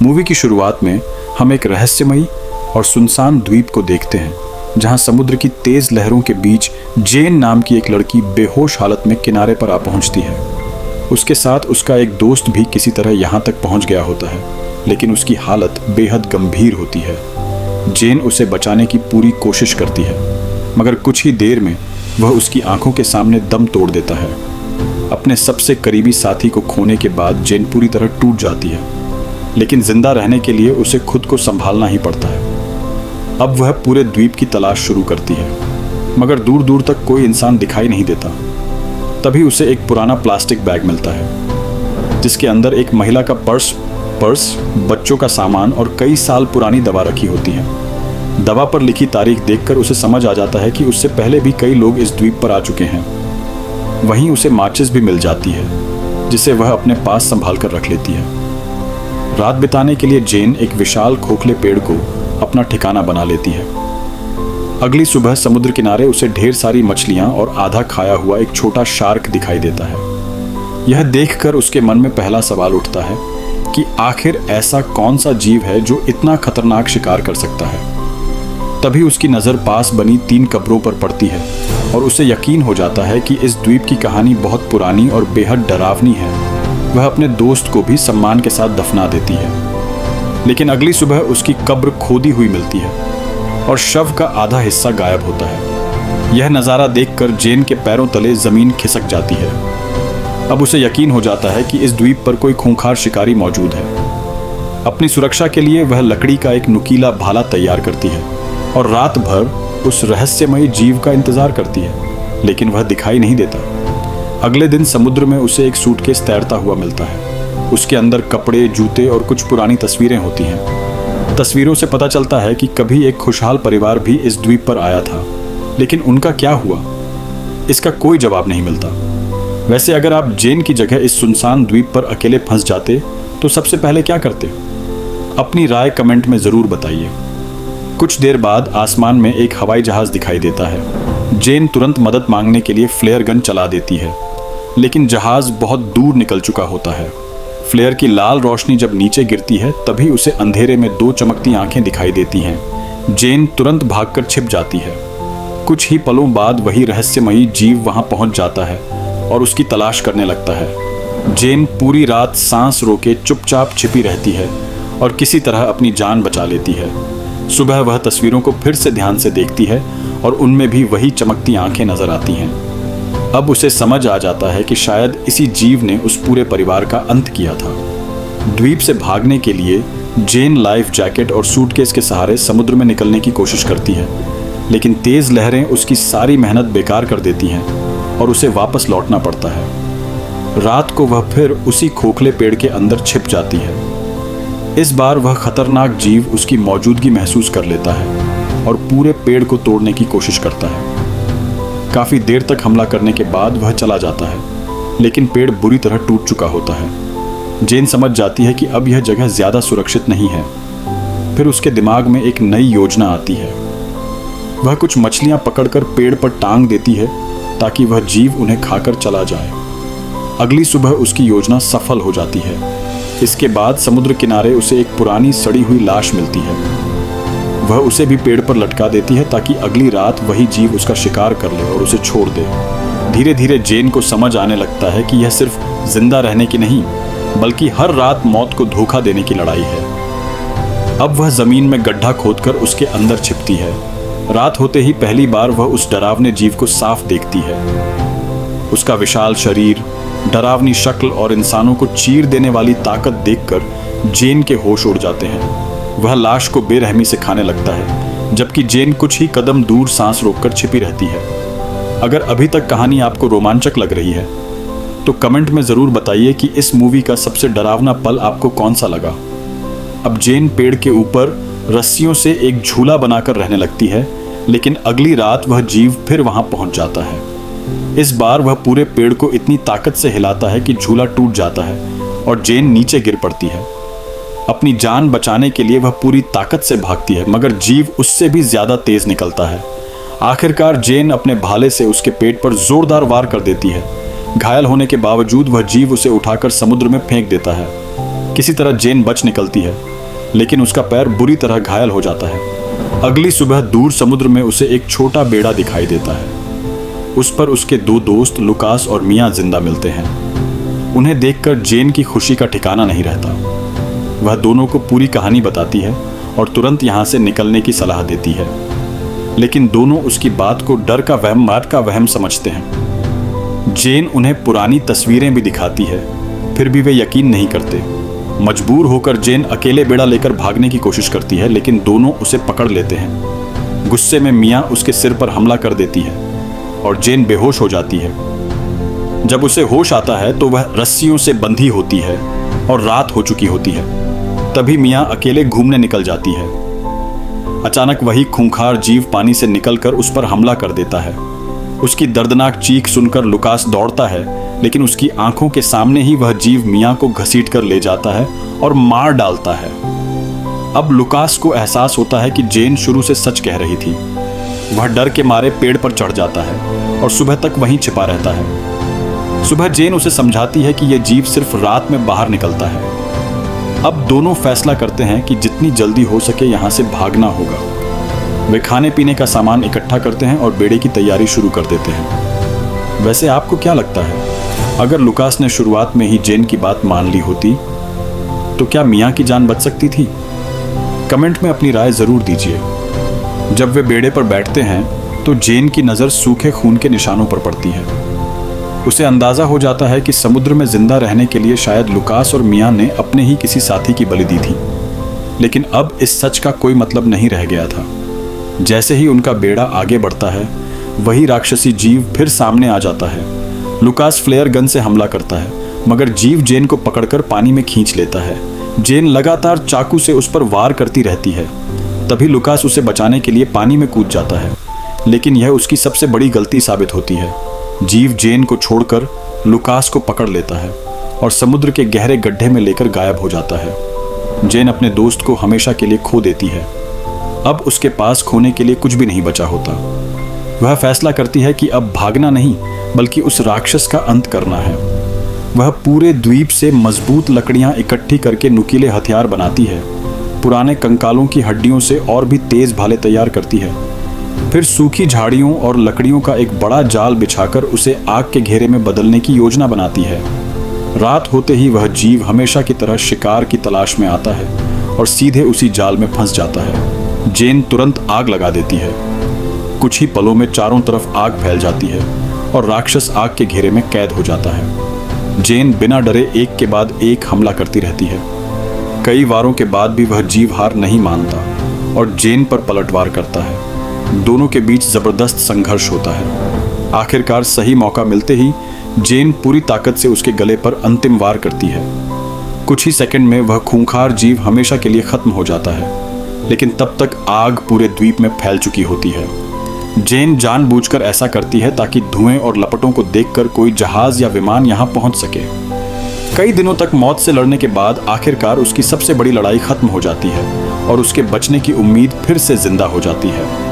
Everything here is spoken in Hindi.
मूवी की शुरुआत में हम एक रहस्यमयी और सुनसान द्वीप को देखते हैं, जहां समुद्र की तेज लहरों के बीच जेन नाम की एक लड़की बेहोश हालत में किनारे पर आ पहुंचती है। उसके साथ उसका एक दोस्त भी किसी तरह यहां तक पहुंच गया होता है, लेकिन उसकी हालत बेहद गंभीर होती है। जेन उसे बचाने की पूरी कोशिश करती है, मगर कुछ ही देर में वह उसकी आंखों के सामने दम तोड़ देता है। अपने सबसे करीबी साथी को खोने के बाद जेन पूरी तरह टूट जाती है, लेकिन जिंदा रहने के लिए उसे खुद को संभालना ही पड़ता है। अब वह पूरे द्वीप की तलाश शुरू करती है, मगर दूर दूर तक कोई इंसान दिखाई नहीं देता। तभी उसे एक पुराना प्लास्टिक बैग मिलता है, जिसके अंदर एक महिला का पर्स, बच्चों का सामान और कई साल पुरानी दवा रखी होती है। दवा पर लिखी तारीख देखकर उसे समझ आ जाता है कि उससे पहले भी कई लोग इस द्वीप पर आ चुके हैं। वहीं उसे माचिस भी मिल जाती है, जिसे वह अपने पास संभाल कर रख लेती है। रात बिताने के लिए जेन एक विशाल खोखले पेड़ को अपना ठिकाना बना लेती है। अगली सुबह समुद्र किनारे उसे ढेर सारी मछलियां और आधा खाया हुआ एक छोटा शार्क दिखाई देता है। यह देखकर उसके मन में पहला सवाल उठता है कि आखिर ऐसा कौन सा जीव है जो इतना खतरनाक शिकार कर सकता है। तभी उसकी नज़र पास बनी 3 कब्रों पर पड़ती है और उसे यकीन हो जाता है कि इस द्वीप की कहानी बहुत पुरानी और बेहद डरावनी है। वह अपने दोस्त को भी सम्मान के साथ दफना देती है, लेकिन अगली सुबह उसकी कब्र खोदी हुई मिलती है और शव का आधा हिस्सा गायब होता है। यह नज़ारा देखकर जेन के पैरों तले ज़मीन खिसक जाती है। अब उसे यकीन हो जाता है कि इस द्वीप पर कोई खूंखार शिकारी मौजूद है। अपनी सुरक्षा के लिए वह लकड़ी का एक नुकीला भाला तैयार करती है और रात भर उस रहस्यमयी जीव का इंतजार करती है, लेकिन वह दिखाई नहीं देता। अगले दिन समुद्र में उसे एक सूटकेस तैरता हुआ मिलता है। उसके अंदर कपड़े, जूते और कुछ पुरानी तस्वीरें होती हैं। तस्वीरों से पता चलता है कि कभी एक खुशहाल परिवार भी इस द्वीप पर आया था, लेकिन उनका क्या हुआ, इसका कोई जवाब नहीं मिलता। वैसे अगर आप जेन की जगह इस सुनसान द्वीप पर अकेले फंस जाते तो सबसे पहले क्या करते? अपनी राय कमेंट में ज़रूर बताइए। कुछ देर बाद आसमान में एक हवाई जहाज दिखाई देता है। जेन तुरंत मदद मांगने के लिए फ्लेयर गन चला देती है, लेकिन जहाज बहुत दूर निकल चुका होता है। फ्लेयर की लाल रोशनी जब नीचे गिरती है तभी उसे अंधेरे में 2 चमकती आंखें दिखाई देती हैं। जेन तुरंत भागकर छिप जाती है। कुछ ही पलों बाद वही रहस्यमयी जीव वहां पहुंच जाता है और उसकी तलाश करने लगता है। जेन पूरी रात सांस रोके चुपचाप छिपी रहती है और किसी तरह अपनी जान बचा लेती है। सुबह वह तस्वीरों को फिर से ध्यान से देखती है और उनमें भी वही चमकती आंखें नजर आती हैं। अब उसे समझ आ जाता है कि शायद इसी जीव ने उस पूरे परिवार का अंत किया था। द्वीप से भागने के लिए जेन लाइफ जैकेट और सूटकेस के सहारे समुद्र में निकलने की कोशिश करती है, लेकिन तेज लहरें उसकी सारी मेहनत बेकार कर देती हैं और उसे वापस लौटना पड़ता है। रात को वह फिर उसी खोखले पेड़ के अंदर छिप जाती है। इस बार वह खतरनाक जीव उसकी मौजूदगी महसूस कर लेता है और पूरे पेड़ को तोड़ने की कोशिश करता है। काफ़ी देर तक हमला करने के बाद वह चला जाता है, लेकिन पेड़ बुरी तरह टूट चुका होता है। जेन समझ जाती है कि अब यह जगह ज़्यादा सुरक्षित नहीं है। फिर उसके दिमाग में एक नई योजना आती है। वह कुछ मछलियाँ पकड़कर पेड़ पर टांग देती है ताकि वह जीव उन्हें खाकर चला जाए। अगली सुबह उसकी योजना सफल हो जाती है। इसके बाद समुद्र किनारे उसे एक पुरानी सड़ी हुई लाश मिलती है। वह उसे भी पेड़ पर लटका देती है ताकि अगली रात वही जीव उसका शिकार कर ले और उसे छोड़ दे। धीरे धीरे जेन को समझ आने लगता है कि यह सिर्फ जिंदा रहने की नहीं, बल्कि हर रात मौत को धोखा देने की लड़ाई है। अब वह जमीन में गड्ढा खोदकर उसके अंदर छिपती है। रात होते ही पहली बार वह उस डरावने जीव को साफ देखती है। उसका विशाल शरीर, डरावनी शक्ल और इंसानों को चीर देने वाली ताकत देखकर जेन के होश उड़ जाते हैं। वह लाश को बेरहमी से खाने लगता है, जबकि जेन कुछ ही कदम दूर सांस रोककर छिपी रहती है। अगर अभी तक कहानी आपको रोमांचक लग रही है तो कमेंट में ज़रूर बताइए कि इस मूवी का सबसे डरावना पल आपको कौन सा लगा। अब जेन पेड़ के ऊपर रस्सियों से एक झूला बनाकर रहने लगती है, लेकिन अगली रात वह जीव फिर वहां पहुंच जाता है। इस बार वह पूरे पेड़ को इतनी ताकत से हिलाता है कि झूला टूट जाता है और जेन नीचे गिर पड़ती है। अपनी जान बचाने के लिए वह पूरी ताकत से भागती है, मगर जीव उससे भी ज्यादा तेज निकलता है। आखिरकार जेन अपने भाले से उसके पेट पर जोरदार वार कर देती है। घायल होने के बावजूद वह जीव उसे उठाकर समुद्र में फेंक देता है। किसी तरह जेन बच निकलती है लेकिन उसका पैर बुरी तरह घायल हो जाता है। अगली सुबह दूर समुद्र में उसे एक छोटा बेड़ा दिखाई देता है। उस पर उसके दो दोस्त लुकास और मिया जिंदा मिलते हैं। उन्हें देखकर जेन की खुशी का ठिकाना नहीं रहता। वह दोनों को पूरी कहानी बताती है और तुरंत यहाँ से निकलने की सलाह देती है, लेकिन दोनों उसकी बात को डर का वहम समझते हैं। जेन उन्हें पुरानी तस्वीरें भी दिखाती है, फिर भी वे यकीन नहीं करते। मजबूर होकर जेन अकेले बेड़ा लेकर भागने की कोशिश करती है, लेकिन दोनों उसे पकड़ लेते हैं। गुस्से में मिया उसके सिर पर हमला कर देती है और जेन बेहोश हो जाती है। जब उसे होश आता है तो वह रस्सियों से बंधी होती है और रात हो चुकी होती है। तभी मिया अकेले घूमने निकल जाती है। अचानक वही खूंखार जीव पानी से निकलकर उस पर हमला कर देता है। उसकी दर्दनाक चीख सुनकर लुकास दौड़ता है, लेकिन उसकी आंखों के सामने ही वह जीव मिया को घसीट कर ले जाता है और मार डालता है। अब लुकास को एहसास होता है कि जेन शुरू से सच कह रही थी। वह डर के मारे पेड़ पर चढ़ जाता है और सुबह तक वहीं छिपा रहता है। सुबह जेन उसे समझाती है कि यह जीव सिर्फ रात में बाहर निकलता है। अब दोनों फैसला करते हैं कि जितनी जल्दी हो सके यहाँ से भागना होगा। वे खाने पीने का सामान इकट्ठा करते हैं और बेड़े की तैयारी शुरू कर देते हैं। वैसे आपको क्या लगता है, अगर लुकास ने शुरुआत में ही जेन की बात मान ली होती तो क्या मिया की जान बच सकती थी? कमेंट में अपनी राय जरूर दीजिए। जब वे बेड़े पर बैठते हैं तो जेन की नज़र सूखे खून के निशानों पर पड़ती है। उसे अंदाजा हो जाता है कि समुद्र में जिंदा रहने के लिए शायद लुकास और मिया ने अपने ही किसी साथी की बलि दी थी, लेकिन अब इस सच का कोई मतलब नहीं रह गया था। जैसे ही उनका बेड़ा आगे बढ़ता है, वही राक्षसी जीव फिर सामने आ जाता है। लुकास फ्लेयर गन से हमला करता है, मगर जीव जेन को पकड़कर पानी में खींच लेता है। जेन लगातार चाकू से उस पर वार करती रहती है। तभी लुकास उसे बचाने के लिए पानी में कूद जाता है, लेकिन यह उसकी सबसे बड़ी गलती साबित होती है। जीव जेन को छोड़कर लुकास को पकड़ लेता है और समुद्र के गहरे गड्ढे में लेकर गायब हो जाता है। जेन अपने दोस्त को हमेशा के लिए खो देती है। अब उसके पास खोने के लिए कुछ भी नहीं बचा होता। वह फैसला करती है कि अब भागना नहीं, बल्कि उस राक्षस का अंत करना है। वह पूरे द्वीप से मजबूत लकड़ियां इकट्ठी करके नुकीले हथियार बनाती है। पुराने कंकालों की हड्डियों से और भी तेज भाले तैयार करती है। फिर सूखी झाड़ियों और लकड़ियों का एक बड़ा जाल बिछाकर उसे आग के घेरे में बदलने की योजना बनाती है। रात होते ही वह जीव हमेशा की तरह शिकार की तलाश में आता है और सीधे उसी जाल में फंस जाता है। जेन तुरंत आग लगा देती है। कुछ ही पलों में चारों तरफ आग फैल जाती है और राक्षस आग के घेरे में कैद हो जाता है। जेन बिना डरे एक के बाद एक हमला करती रहती है। कई वारों के बाद भी वह जीव हार नहीं मानता और जेन पर पलटवार करता है। दोनों के बीच जबरदस्त संघर्ष होता है। आखिरकार सही मौका मिलते ही जेन पूरी ताकत से उसके गले पर अंतिम वार करती है। कुछ ही सेकंड में वह खूंखार जीव हमेशा के लिए खत्म हो जाता है, लेकिन तब तक आग पूरे द्वीप में फैल चुकी होती है। जेन जानबूझकर ऐसा करती है ताकि धुएं और लपटों को देखकर कोई जहाज या विमान यहाँ पहुंच सके। कई दिनों तक मौत से लड़ने के बाद आखिरकार उसकी सबसे बड़ी लड़ाई खत्म हो जाती है और उसके बचने की उम्मीद फिर से जिंदा हो जाती है।